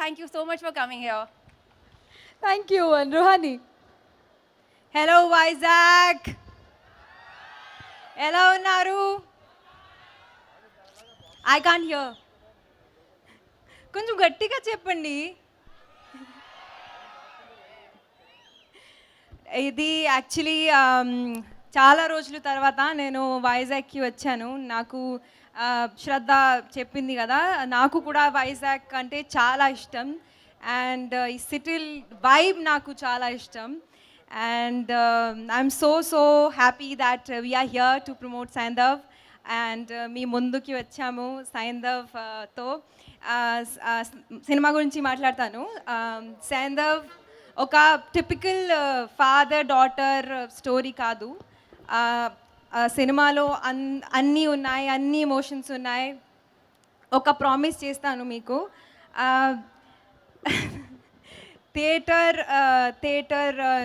Thank you so much for coming here. Thank you, and Rohani. Hello, Vizag. Hello, Naru. I can't hear. కొంచెం గట్టిగా చెప్పండి. ఇది actually చాలా రోజుల తర్వాత నేను వైజాగ్కి వచ్చాను. నాకు శ్రద్ధ చెప్పింది కదా, నాకు కూడా వైజాగ్ అంటే చాలా ఇష్టం. అండ్ ఈ సిటీ వైబ్ నాకు చాలా ఇష్టం. And I'm so happy that we're here to promote Saindhav. And మీ ముందుకి వచ్చాము సైంధవ్తో. సినిమా గురించి మాట్లాడతాను. సైంధవ్ ఒక టిపికల్ ఫాదర్ డాటర్ స్టోరీ కాదు. సినిమాలో అన్నీ ఉన్నాయి, అన్ని ఎమోషన్స్ ఉన్నాయి. ఒక ప్రామిస్ చేస్తాను మీకు, థియేటర్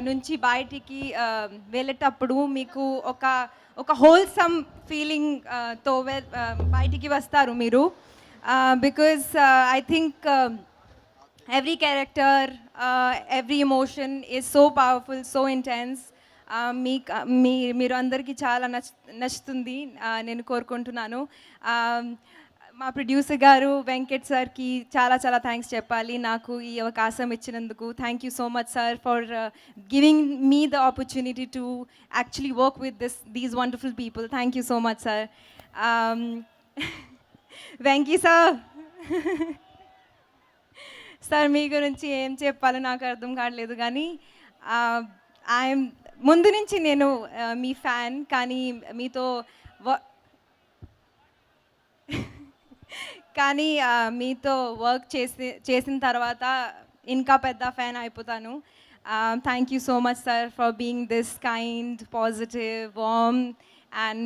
నుంచి బయటికి వెళ్ళేటప్పుడు మీకు ఒక హోల్సమ్ ఫీలింగ్తో బయటికి వస్తారు మీరు. Because I think every character, every emotion is so powerful, so intense. మీరు అందరికీ చాలా నచ్చుతుంది నేను కోరుకుంటున్నాను. మా ప్రొడ్యూసర్ గారు వెంకట్ సార్కి చాలా థ్యాంక్స్ చెప్పాలి నాకు ఈ అవకాశం ఇచ్చినందుకు. Thank you so much sir for giving me the opportunity to actually work with these wonderful people. Thank you so much sir. Venky sir, sir మీ గురించి ఏం చెప్పాలో నాకు అర్థం కావట్లేదు, కానీ ఐఎమ్ ముందు నుంచి నేను మీ ఫ్యాన్. కానీ మీతో వర్క్ చేసిన తర్వాత ఇంకా పెద్ద ఫ్యాన్ అయిపోతాను. Thank you so much sir for being this kind, positive, warm and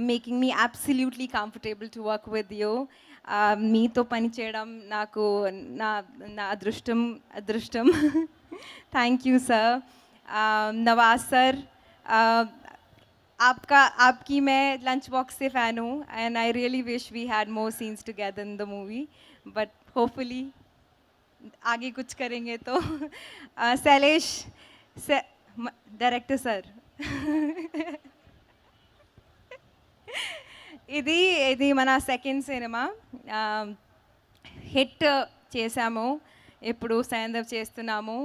making me absolutely comfortable to work with you. మీతో పని చేయడం నాకు నా అదృష్టం. Thank you sir. Nawaz sir, आपकी मैं लंच बॉक्स से फ़ैन हूँ and I really wish we had more scenes together in the movie, but hopefully आगे कुछ करेंगे तो. शैलेश डायरेक्टर सर, ఇది మన సెకండ్ సినిమా. హిట్ చేసాము, ఇప్పుడు సైంధవ్ చేస్తున్నాము.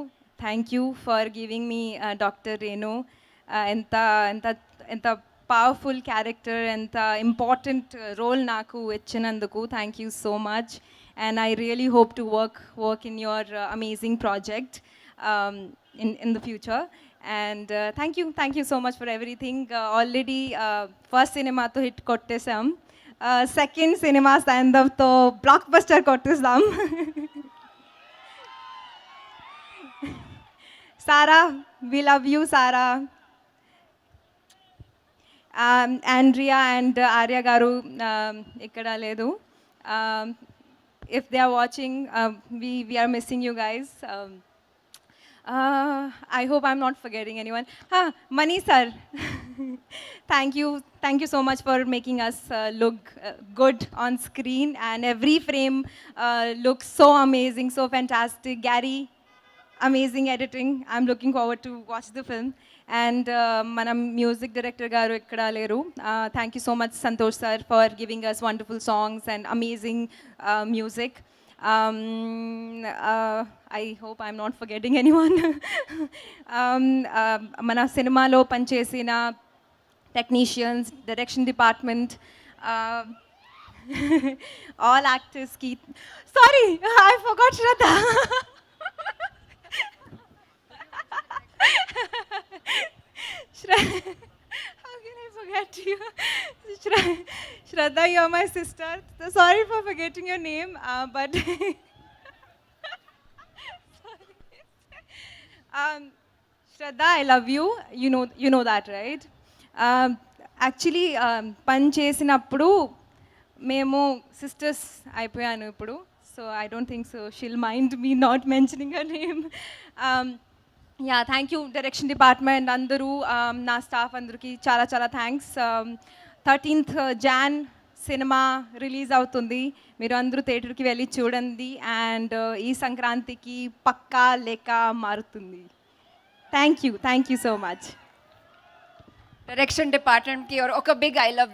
Thank you for giving me doctor Renu. ఎంత ఎంత ఎంత పవర్ఫుల్ క్యారెక్టర్, ఎంత ఇంపార్టెంట్ రోల్ నాకు ఇచ్చినందుకు thank you so much. And I really hope to work in your amazing project in the future. And thank you so much for everything. Already first cinema to hit kottesam, second cinema Sandhav to blockbuster kottesam. Sarah, we love you Sarah. Andrea and Arya garu ikkada ledu. If they are watching, we are missing you guys. I hope I'm not forgetting anyone. Mani sir, thank you so much for making us look good on screen, and every frame looks so amazing, so fantastic. Gary, amazing editing. I'm looking forward to watch the film. And mana music director garu ikkada leru. Thank you so much Santosh sir for giving us wonderful songs and amazing music. I hope I'm not forgetting anyone. మన సినిమాలో పనిచేసిన technicians, direction department, all యాక్టర్స్కి. Sorry, I forgot Shraddha. How can I forget you? Shraddha, you're my sister. Sorry for forgetting your name, but Shraddha, I love you. You know that, right? Actually, పని చేసినప్పుడు మేము sisters అయిపోయాను ఇప్పుడు. So I don't think so she'll mind me not mentioning her name. Yeah, thank you direction department అందరూ, నా staff అందరికి చాలా thanks. 13th Jan cinema release అవుతుంది. మీరు అందరూ థియేటర్కి వెళ్ళి చూడండి. అండ్ ఈ సంక్రాంతికి పక్కా లేక మారుతుంది. Thank you so much. Direction డిపార్ట్మెంట్కి ఒక బిగ్ ఐ లవ్